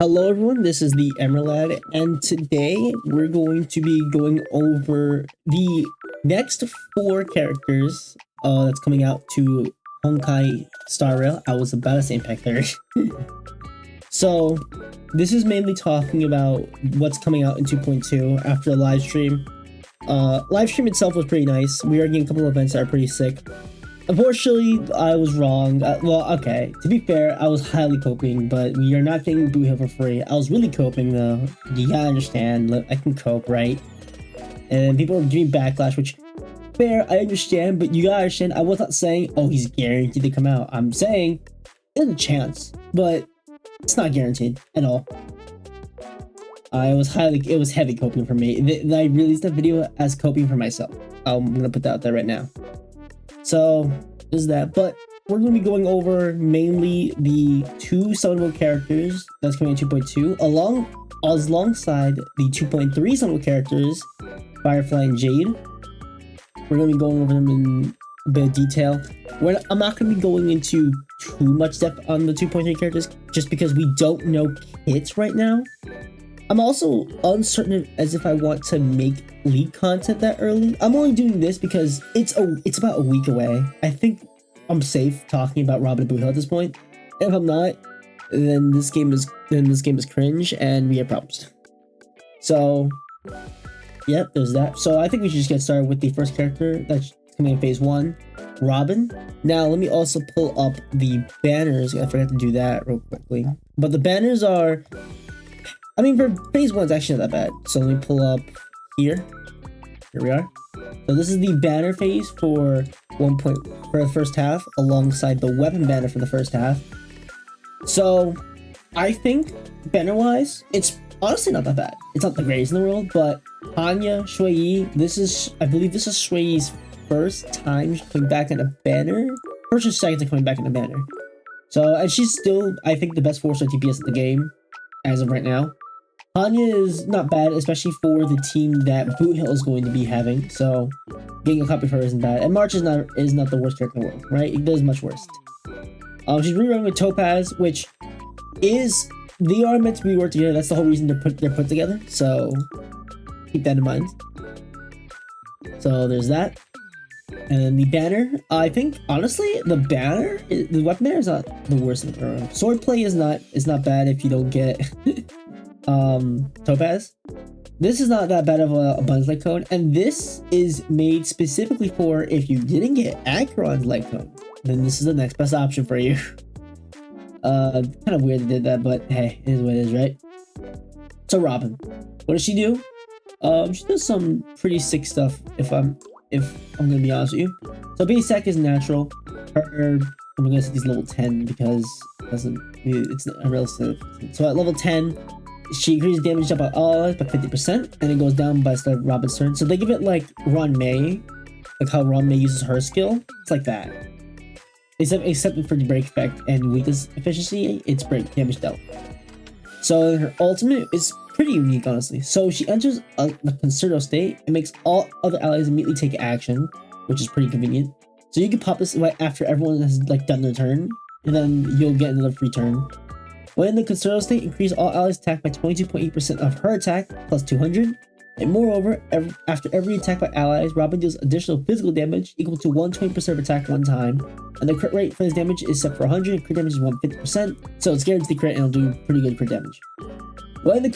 Hello everyone, this is the Emerald, and today we're going to be going over the next 4 characters that's coming out to Honkai Star Rail. I was about to say Impact 30. So, this is mainly talking about what's coming out in 2.2 after the live stream. Live stream itself was pretty nice. We are getting a couple of events that are pretty sick. Unfortunately, I was wrong. Well, okay, to be fair, I was highly coping, but we are not getting Boothill for free. I was really coping, though. You gotta understand, I can cope, right? And people are giving backlash, which, fair, I understand, but you gotta understand, I was not saying, oh, he's guaranteed to come out. I'm saying, there's a chance, but it's not guaranteed at all. It was heavy coping for me. I released that video as coping for myself. I'm gonna put that out there right now. So, is that, but we're going to be going over mainly the 2 summonable characters that's coming in 2.2, alongside the 2.3 summonable characters, Firefly and Jade. We're going to be going over them in a bit of detail. I'm not going to be going into too much depth on the 2.3 characters, just because we don't know kits right now. I'm also uncertain as if I want to make leak content that early. I'm only doing this because it's about a week away. I think I'm safe talking about Robin and Boothill at this point. If I'm not, then this game is cringe and we have problems. So, yep, there's that. So I think we should just get started with the first character that's coming in phase 1, Robin. Now let me also pull up the banners. I forgot to do that real quickly. But the banners are, I mean, for phase 1, it's actually not that bad. So let me pull up here. Here we are. So this is the banner phase for for the first half, alongside the weapon banner for the first half. So I think banner-wise, it's honestly not that bad. It's not the greatest in the world, but Anya, Shui, I believe this is Shui's first time coming back in a banner. First or second time coming back in a banner. So, and she's still, I think, the best 4-star DPS in the game as of right now. Anya is not bad, especially for the team that Boothill is going to be having, so getting a copy of her isn't bad. And March is not the worst character in the world, right? It does much worse. She's rerunning with Topaz, which is, they are meant to be work together. That's the whole reason they're put together, so keep that in mind. So there's that. And then the banner, I think, honestly, the weapon banner is not the worst in the world. Swordplay is not bad if you don't get Topaz. This is not that bad of a abundance light cone, and this is made specifically for if you didn't get Acheron's light cone, then this is the next best option for you. Kind of weird they did that, but hey, it is what it is, right? So Robin, what does she do? She does some pretty sick stuff, if I'm gonna be honest with you. So base attack is natural. I'm gonna set these level 10 because it's not unrealistic. So at level 10, she increases damage up by all allies by 50%, and it goes down by start of Robin's turn. So they give it like Ron May, like how Ron May uses her skill. It's like that. Except for the break effect and weakness efficiency, it's break damage dealt. So her ultimate is pretty unique, honestly. So she enters the Concerto state and makes all other allies immediately take action, which is pretty convenient. So you can pop this right after everyone has done their turn, and then you'll get another free turn. When in the Concerto state, increase all allies' attack by 22.8% of her attack, plus 200. And moreover, after every attack by allies, Robin deals additional physical damage equal to 120% of attack one time. And the crit rate for this damage is set for 100, and crit damage is 150%, so it's guaranteed crit and it'll do pretty good crit damage. When in the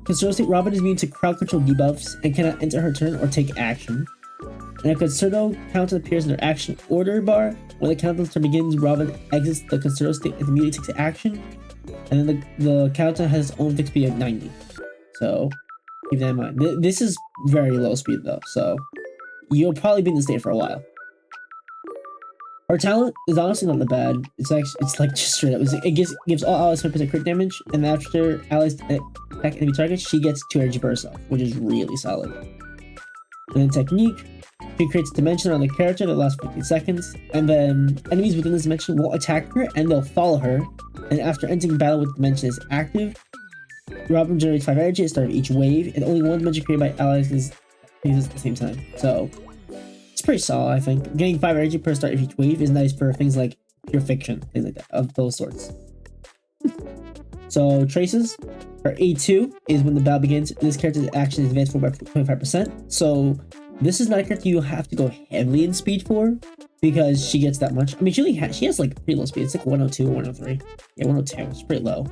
Concerto state, Robin is immune to crowd control debuffs and cannot enter her turn or take action. And a Concerto counter appears in her action order bar. When the countdown turn begins, Robin exits the Concerto state and immediately takes action. And then the countdown has its own fixed speed of 90. So keep that in mind. This is very low speed though, so you'll probably be in the state for a while. Her talent is honestly not that bad. It's like just straight up. It gives all allies 100% crit damage, and after allies attack enemy targets, she gets 2 energy per herself, which is really solid. And then technique, she creates a dimension around the character that lasts 15 seconds, and then enemies within this dimension will attack her and they'll follow her. And after entering battle with the dimension is active, Robin generates 5 energy at the start of each wave, and only one dimension created by allies is at the same time. So it's pretty solid, I think. Getting 5 energy per start of each wave is nice for things like pure fiction, things like that, of those sorts. So traces, her A2 is when the battle begins. This character's action is advanced for by 25%. So this is not a character you have to go heavily in speed for because she gets that much. I mean, she has like pretty low speed. It's like 102 or 103. Yeah, 102. It's pretty low.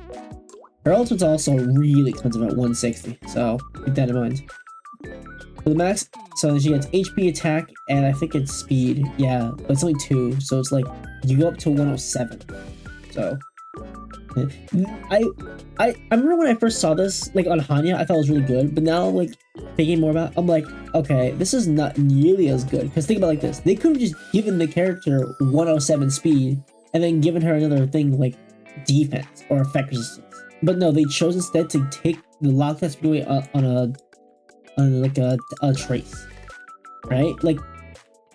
Her ultimate's also really expensive at 160. So keep that in mind. For the max, so she gets HP, attack, and I think it's speed. Yeah, but it's only 2, so it's like you go up to 107. So I remember when I first saw this like on Hanya, I thought it was really good, but now like thinking more about it, I'm like, okay, this is not nearly as good. Because think about it like this, they could have just given the character 107 speed and then given her another thing like defense or effect resistance. But no, they chose instead to take the lock that's doing on a trace, right? Like,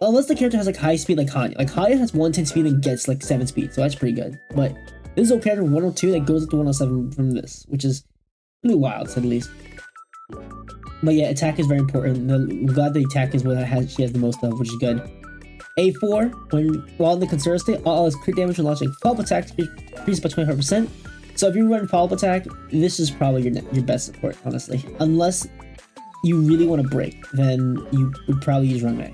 unless the character has like high speed like Hanya. Like Hanya has 110 speed and gets like 7 speed, so that's pretty good. But this is a character 102 that goes up to 107 from this, which is really wild, to say the least. But yeah, attack is very important. I'm glad the attack is what she has the most of, which is good. A4, while in the conserve state, all is crit damage when launching follow-up attack increases by 25%. So if you run follow-up attack, this is probably your best support, honestly. Unless you really want to break, then you would probably use runway.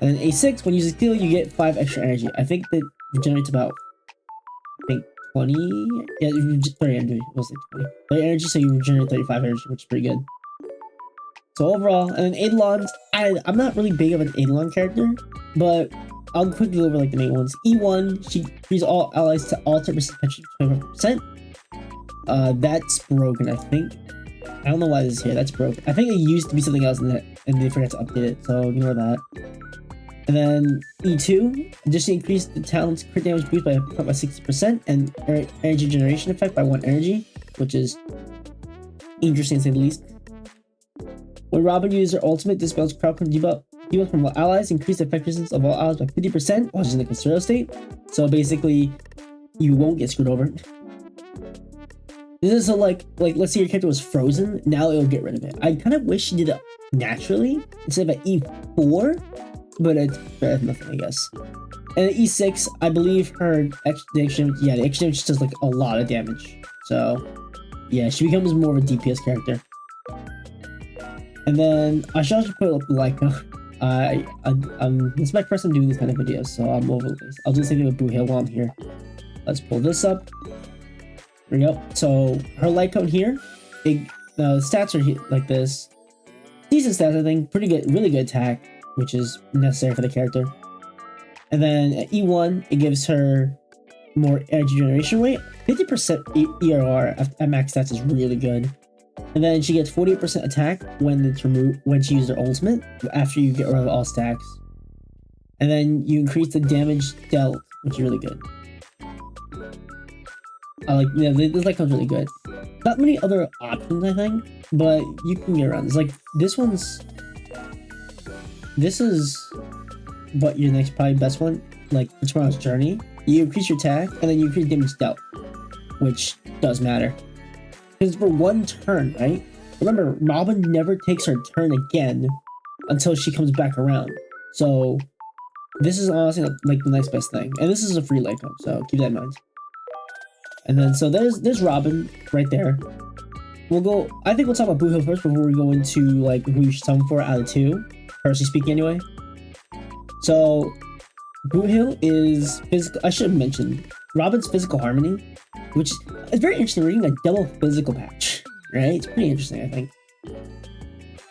And then A6, when you use a skill, you get 5 extra energy. I think that regenerates about, 20? Yeah, 30 energy. We'll say 20. 30 energy, so you regenerate 35 energy, which is pretty good. So overall, and then Eidolons, I'm not really big of an Eidolon character, but I'll quickly go over like the main ones. E1, she increases all allies to alter percentage 25%. That's broken, I think. I don't know why this is here. That's broken. I think it used to be something else and they forgot to update it, so ignore that. And then E2, additionally increase the talent's crit damage boost by 60% and energy generation effect by 1 energy, which is interesting to say the least. When Robin uses her ultimate, dispels crowd debuff from all allies, increase the effectiveness of all allies by 50% while she's in the conserve state. So basically, you won't get screwed over. This is so like let's say your character was frozen, now it'll get rid of it. I kind of wish she did it naturally instead of at E4, but it's better than nothing, I guess. And at E6, I believe the extra damage does like a lot of damage. So yeah, she becomes more of a DPS character. And then I should also put up Leica. This is my first time doing these kind of videos, so I'm over this. I'll do the same thing with Boothill while I'm here. Let's pull this up. There we go. So her light cone here, the stats are here, like this. Decent stats, I think. Pretty good, really good attack, which is necessary for the character. And then at E1, it gives her more energy generation rate. 50% ERR at max stats is really good. And then she gets 48% attack when it's removed when she uses her ultimate after you get rid of all stacks. And then you increase the damage dealt, which is really good. This light cone's really good. Not many other options, I think, but you can get around. It's like this is what your next probably best one, like for Tomorrow's Journey. You increase your attack and then you increase damage dealt, which does matter. Because for one turn, right? Remember, Robin never takes her turn again until she comes back around. So this is honestly like the next best thing. And this is a free light cone, so keep that in mind. And then so there's Robin right there. I think we'll talk about Boothill first before we go into like who you should summon for out of 2. Personally speaking anyway. So Boothill is physical. I should have mentioned Robin's physical harmony, which is very interesting. We're getting a double physical patch, right? It's pretty interesting, I think.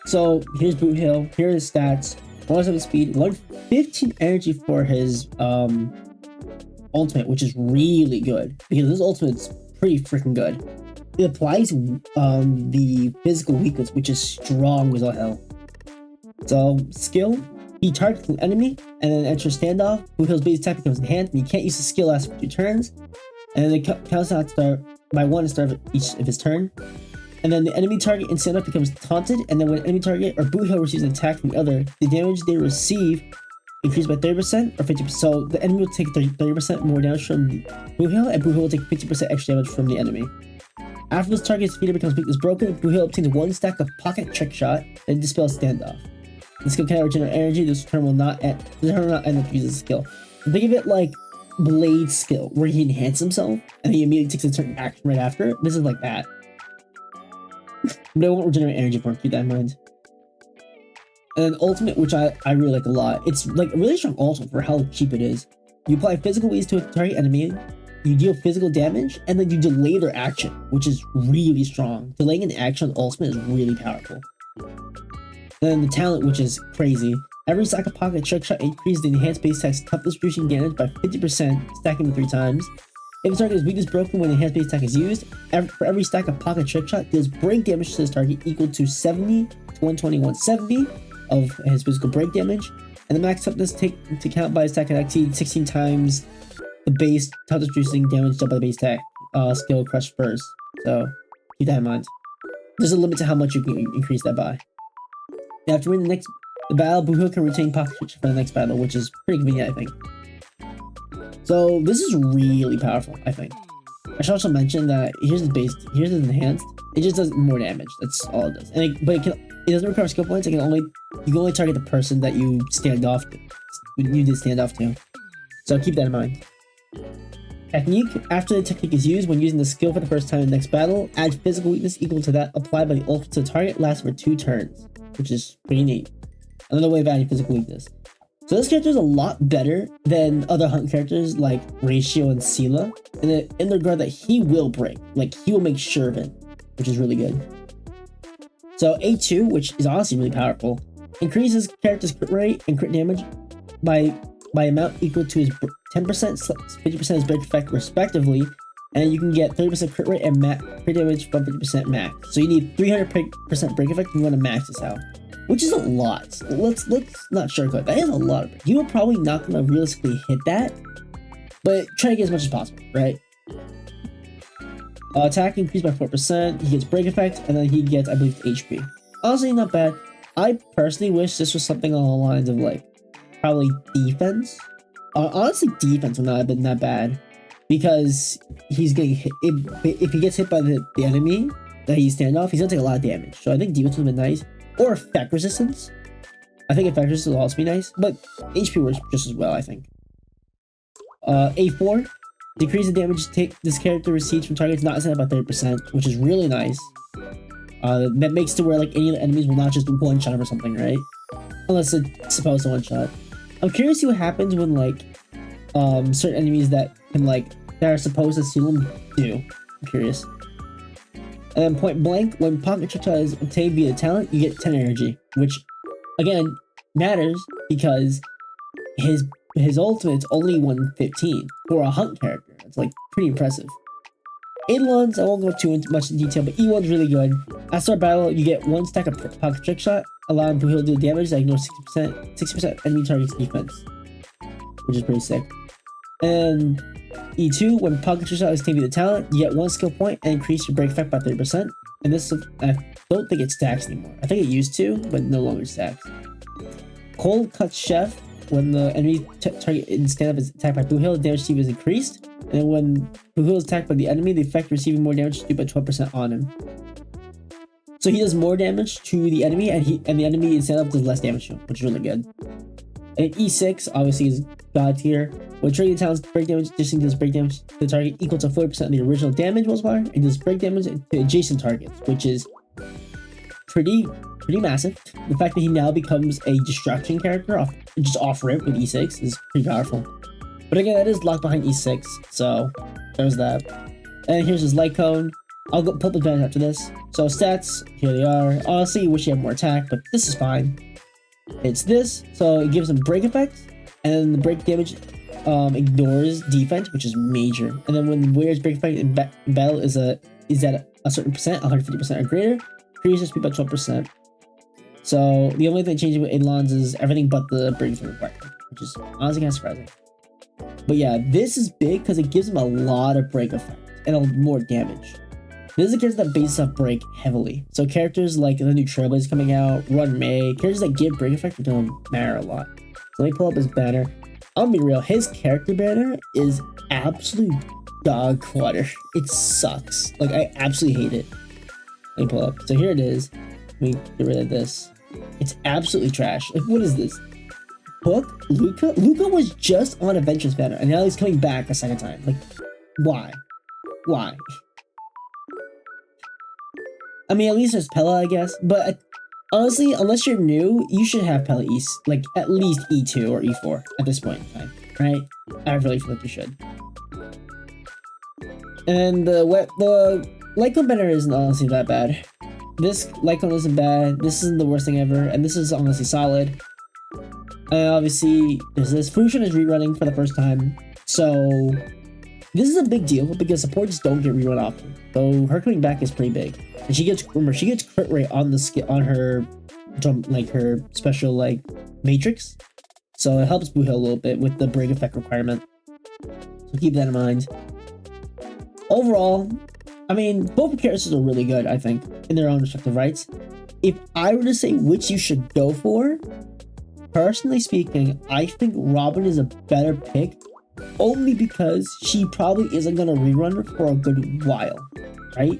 So here's Boothill. Here are his stats: 107 speed, 115 energy for his ultimate, which is really good because this ultimate's pretty freaking good. It applies the physical weakness, which is strong as all hell. So skill. He targets an enemy and then enters standoff. Boothill's base attack becomes enhanced, and he can't use the skill after 2 turns. And then it counts out start by 1 to start of each of his turn. And then the enemy target in standoff becomes taunted, and then when enemy target or Boothill receives an attack from the other, the damage they receive increased by 30% or 50%. So the enemy will take 30% more damage from Boothill, and Boothill will take 50% extra damage from the enemy. After this target's defeated becomes weakness broken, Boothill obtains 1 stack of pocket trick shot and dispels standoff. The skill cannot regenerate energy. This turn will not end up using the skill. Think of it like blade skill where he enhances himself and he immediately takes a certain action right after. This is like that. But I won't regenerate energy for him, keep that in mind. And then ultimate, which I really like a lot. It's like a really strong ultimate for how cheap it is. You apply physical waves to a target enemy, you deal physical damage, and then you delay their action, which is really strong. Delaying an action on ultimate is really powerful. Then the talent, which is crazy. Every stack of pocket trick shot increases the enhanced base attack's toughness reducing damage by 50%, stacking them 3 times. If the target is weakness broken when the enhanced base attack is used, for every stack of pocket trick shot deals break damage to this target equal to 70 to 120, 170 of his physical break damage, and the max toughness take into account by his attack can exceed 16 times the base toughness reducing damage dealt by the base attack skill Crush Spurs. So keep that in mind. There's a limit to how much you can increase that by. After winning the battle, Boothill can retain pocket trick shot for the next battle, which is pretty convenient, I think. So this is really powerful, I think. I should also mention that here's the base, here's the enhanced. It just does more damage. That's all it does. And it doesn't require skill points. You can only target the person that you stand off to. You did stand off to. So keep that in mind. Technique. After the technique is used, when using the skill for the first time in the next battle, add physical weakness equal to that applied by the ultimate to the target. Lasts for 2 turns, which is pretty neat. Another way of adding physical weakness. So this character is a lot better than other hunt characters like Ratio and Sela, in the regard that he will break. Like, he will make sure of it, which is really good. So A2, which is honestly really powerful, increases character's crit rate and crit damage by amount equal to his 10%, 50% his break effect respectively, and you can get 30% crit rate and crit damage from 50% max. So you need 300% break effect if you want to max this out, which is a lot. Let's not sugarcoat. That is a lot. You are probably not going to realistically hit that, but try to get as much as possible, right? Attack increased by 4%, he gets break effect, and then he gets, I believe, HP. Honestly, not bad. I personally wish this was something along the lines of, like, probably defense. Honestly, defense would not have been that bad, because he's getting hit. If he gets hit by the enemy that he's standoff, he's gonna take a lot of damage. So I think defense would have been nice. Or effect resistance. I think effect resistance will also be nice, but HP works just as well, I think. A4. Decrease the damage this character receives from targets not assigned by 30%, which is really nice. That makes to where like any of the enemies will not just one-shot him or something, right? Unless it's supposed to one-shot. I'm curious to see what happens when like certain enemies that are supposed to seal him do. I'm curious. And then point blank, when pocket trick shot is obtained via talent, you get 10 energy, which again matters because his ultimate's only 115 for a hunt character. It's like pretty impressive. Eidolons, I won't go too much in detail, but E1's really good. At start battle, you get 1 stack of pocket trick shot, allowing Boothill to do damage that ignores 60% enemy target's defense, which is pretty sick. And E2, when pocket trick shot is taken to the talent, you get 1 skill point and increase your break effect by 30%. And this, I don't think it stacks anymore. I think it used to, but no longer stacks. Cold Cut Chef, when the enemy target in stand-up is attacked by Boothill, the damage received is increased. And when Boothill is attacked by the enemy, the effect receiving more damage is due by 12% on him. So he does more damage to the enemy, and the enemy in stand-up does less damage to him, which is really good. And E6 obviously is god tier. When trading talents break damage, dishing does break damage to the target equal to 40% of the original damage multiplier, and does break damage to adjacent targets, which is pretty massive. The fact that he now becomes a destruction character off rip with E6 is pretty powerful. But again, that is locked behind E6, so there's that. And here's his light cone. I'll go pull up the advantage after this. So stats, here they are. Honestly, you wish you had more attack, but this is fine. It's this, so it gives him break effect, and then the break damage ignores defense, which is major. And then when the warrior's break effect in battle is at a certain percent, 150% or greater, increases speed by 12%. So the only thing changing with Eidolons is everything but the breakthrough requirement, which is honestly kind of surprising. But yeah, this is big because it gives him a lot of break effect and more damage. This is a character that bases off break heavily. So characters like the new Trailblaze coming out, Run May, characters that give break effect don't matter a lot. So let me pull up his banner. I'll be real, his character banner is absolute dog water. It sucks. Like, I absolutely hate it. Let me pull up. So here it is. Let me get rid of this. It's absolutely trash. Like, what is this? Hook, Luca. Luca was just on Adventures banner, and now he's coming back a second time. Like, why? Why? I mean, at least there's Pella, I guess. But honestly, unless you're new, you should have Pella E, like at least E2 or E4 at this point in time, right? I really feel like you should. And the Lycone banner isn't honestly that bad. This Lycone isn't bad. This isn't the worst thing ever, and this is honestly solid. Obviously, there's this. Fusion is rerunning for the first time, so this is a big deal because supports don't get rerun often. So her coming back is pretty big, and she gets crit rate on the on her jump, like her special like matrix. So it helps Boothill a little bit with the break effect requirement. So keep that in mind. Overall, I mean, both characters are really good, I think, in their own respective rights. If I were to say which you should go for, personally speaking, I think Robin is a better pick, only because she probably isn't going to rerun for a good while, right?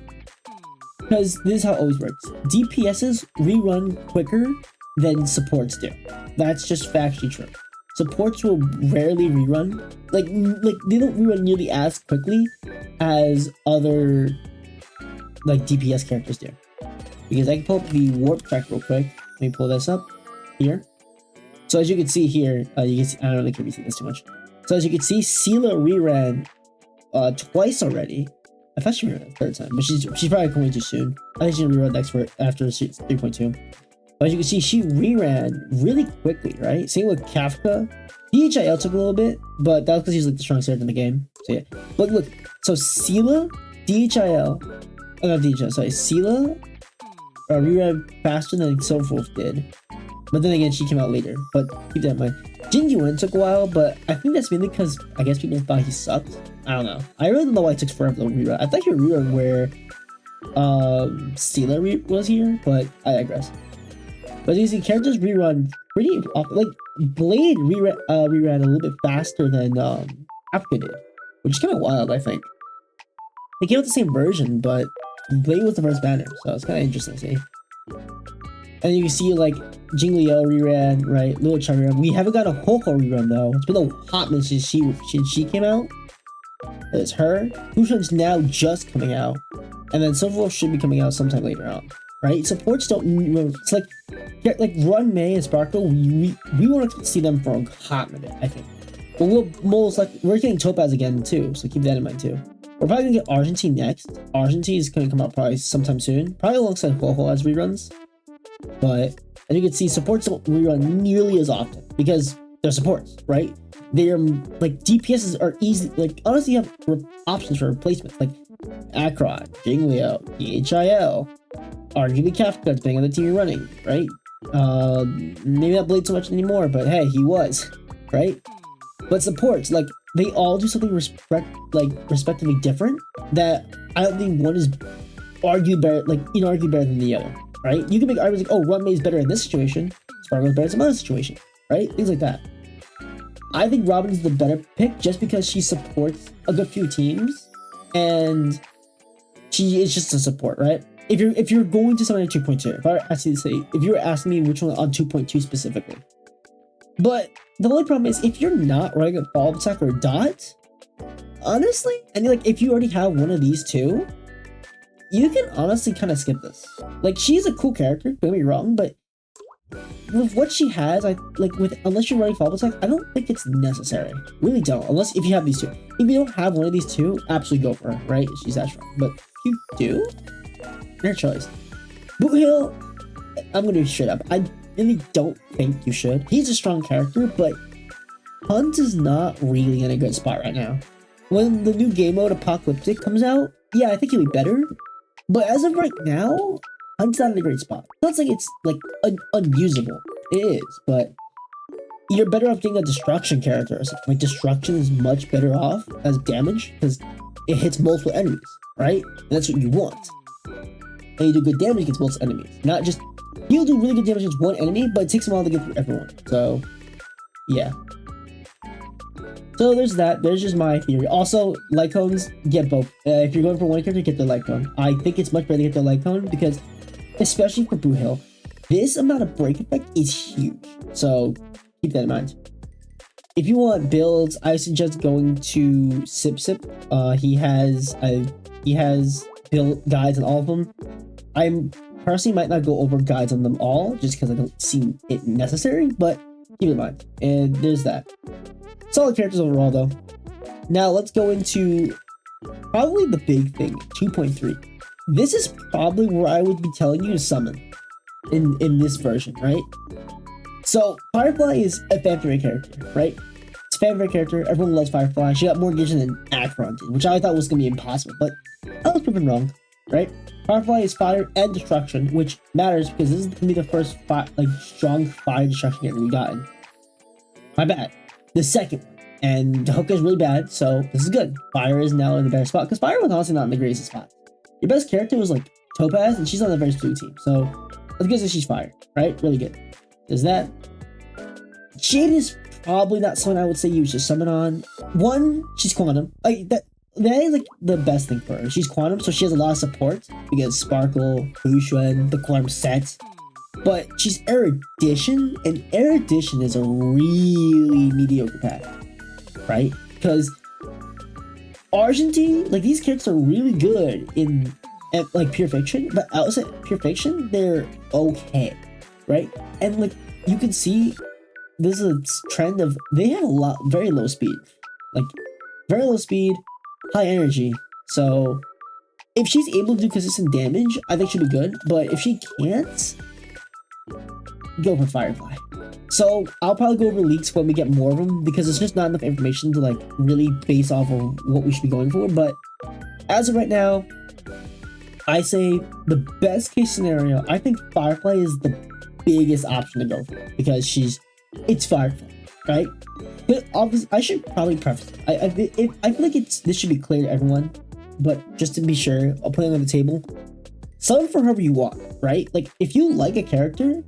Because this is how it always works. DPSs rerun quicker than supports do. That's just factually true. Supports will rarely rerun. Like they don't rerun nearly as quickly as other like DPS characters do. Because I can pull up the warp track real quick. Let me pull this up here. So as you can see here, you can see, I don't really care if you see this too much. So as you can see, Sela reran twice already. I thought she reran the third time, but she's probably going too soon. I think she's gonna rerun next for after 3.2. But as you can see, she reran really quickly, right? Same with Kafka. DHIL took a little bit, but that was because he's like the strongest character in the game. So yeah. But look, so Sela, DHIL, not DHIL, sorry, Sela reran faster than Silverwolf did. But then again, she came out later. But keep that in mind. Jingyuan took a while, but I think that's mainly because I guess people thought he sucked. I don't know. I really don't know why it took forever to rerun. I thought he would rerun where Sela was here, but I digress. But you see, characters rerun pretty often. Like Blade reran a little bit faster than Kafka did, which is kind of wild. I think they came out the same version, but Blade was the first banner, so it's kind of interesting to see. And you can see like Jingliao reran, right? Little Chai reran. We haven't got a Hoko rerun though. It's been a hot minute since she came out. It's her. Fushan's now just coming out, and then Silverwolf should be coming out sometime later on, right? Supports don't. It's like Run May and Sparkle. We want to see them for a hot minute, I think. But we're getting Topaz again too, so keep that in mind too. We're probably gonna get Argentine next. Argentine is gonna come out probably sometime soon, probably alongside Hoho as reruns. But as you can see, supports don't rerun nearly as often because they're supports, right? They're like DPSs are easy. Like honestly, you have options for replacements like Akron, Jinglio, DHIL, RGB Kafka, depending on the team you're running, right? Maybe not Blade so much anymore, but hey, he was, right? But supports, like they all do something respectively different that I don't think one is arguably better than the other. Right? You can make arguments like, oh, Run May is better in this situation, Sparkle is better in some other situation, right? Things like that. I think Robin is the better pick just because she supports a good few teams, and she is just a support, right? If you're going to someone at 2.2, if you were asking me which one on 2.2 specifically, but the only problem is if you're not running a follow-up attack or a dot, honestly, and if you already have one of these two, you can honestly kind of skip this. Like, she's a cool character, don't get me wrong, but with what she has, unless you're running follow attack, I don't think it's necessary. Really don't, unless if you have these two. If you don't have one of these two, absolutely go for her, right? She's that strong. But if you do, your choice. Boothill, I'm gonna be straight up. I really don't think you should. He's a strong character, but Hunt is not really in a good spot right now. When the new game mode Apocalyptic comes out, yeah, I think he'll be better. But as of right now, Hunt's not in a great spot. It's not like it's unusable. It is, but you're better off getting a Destruction character or something. Like Destruction is much better off as damage because it hits multiple enemies, right? And that's what you want. And you do good damage against multiple enemies. Not just you'll do really good damage against one enemy, but it takes a while to get through everyone. So yeah. So there's that. There's just my theory. Also, Lycones, get both. If you're going for one character, get the Lycone. I think it's much better to get the Lycone because, especially for Boothill, this amount of break effect is huge. So keep that in mind. If you want builds, I suggest going to Sip. He has build guides on all of them. I'm personally might not go over guides on them all just because I don't see it necessary, but keep it in mind. And there's that. Solid characters overall though. Now let's go into probably the big thing, 2.3. This is probably where I would be telling you to summon in this version, right? So Firefly is a fan favorite character, right? It's a fan favorite character. Everyone loves Firefly. She got more engagement than Acheron did, which I thought was gonna be impossible, but I was proven wrong, right? Firefly is fire and destruction, which matters because this is gonna be the first strong fire destruction character we gotten. My bad. The second one. And the hook is really bad, so this is good. Fire is now in the better spot, because Fire was honestly not in the greatest spot. Your best character was like Topaz, and she's on the very blue team, so that's good that she's fire, right? Really good. There's that. Jade is probably not someone I would say you should summon on. One, she's quantum. Like that is like the best thing for her. She's quantum, so she has a lot of support because Sparkle, Bushuen, the quantum set. But she's erudition, and erudition is a really mediocre path, right? Because Argentine, like these characters are really good in like pure fiction, but outside pure fiction, they're okay, right? And like you can see, this is a trend of they have very low speed, like very low speed, high energy. So if she's able to do consistent damage, I think she'll be good. But if she can't, go for Firefly. So I'll probably go over leaks when we get more of them because it's just not enough information to like really base off of what we should be going for. But as of right now, I say the best case scenario, I think Firefly is the biggest option to go for because it's Firefly, right? But obviously, I should probably preface it. I feel like this should be clear to everyone, but just to be sure, I'll put it on the table. Summon for whoever you want, right? Like if you like a character,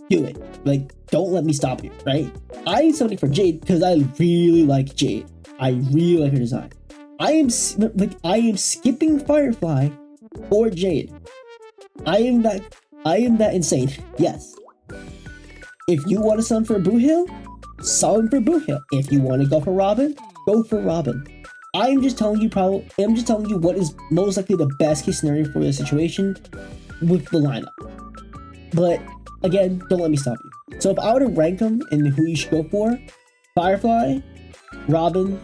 do it. Like don't let me stop you, right? I'm summoning for Jade because I really like Jade. I really like her design. I am skipping Firefly for Jade. I am that insane. Yes. If you want to summon for Boothill, summon for Boothill. If you want to go for Robin, go for Robin. I'm just telling you what is most likely the best case scenario for the situation with the lineup. But again, don't let me stop you. So if I were to rank them and who you should go for, Firefly, Robin,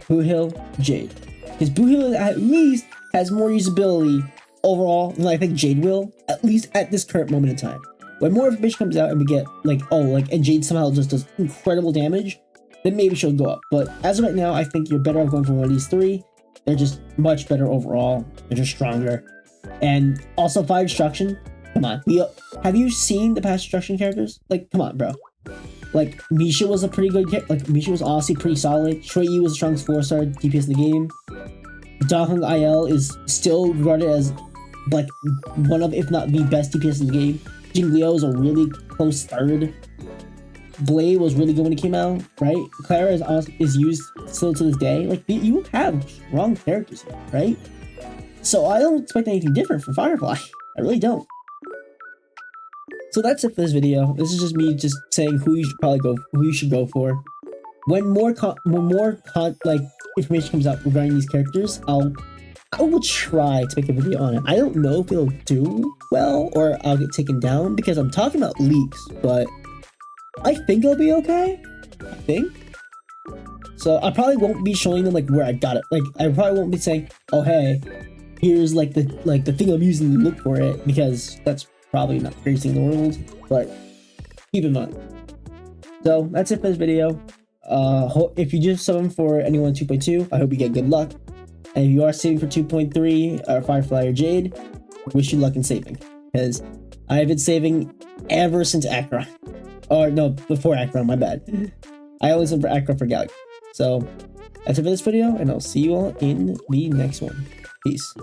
Boothill, Jade. Because Boothill at least has more usability overall than I think Jade will, at least at this current moment in time. When more information comes out and we get and Jade somehow just does incredible damage, then maybe she'll go up. But as of right now, I think you're better off going for one of these three. They're just much better overall. They're just stronger. And also Fire Destruction. Come on. Have you seen the past Destruction characters? Like, come on, bro. Like, Misha was a pretty good character. Like, Misha was honestly pretty solid. Shui Yi was the strongest 4-star DPS in the game. Dahong IL is still regarded as, like, one of, if not the best DPS in the game. Jing Liu is a really close third. Blade was really good when it came out, right? Clara is used still to this day. Like, you have strong characters here, right? So I don't expect anything different from Firefly. I really don't. So that's it for this video. This is just me just saying who you should go for. When more information comes out regarding these characters, I will try to make a video on it. I don't know if it'll do well or I'll get taken down because I'm talking about leaks, but I think it'll be okay. I think. So I probably won't be showing them like where I got it. Like I probably won't be saying, "Oh hey, here's the thing I'm using to look for it," because that's probably not the greatest thing in the world. But keep in mind. So that's it for this video. If you just summon for anyone 2.2, I hope you get good luck. And if you are saving for 2.3 or Firefly or Jade, wish you luck in saving, because I have been saving ever since Acheron. Or no, before Acheron, my bad. I always went for Acheron for Galaxy. So that's it for this video, and I'll see you all in the next one. Peace.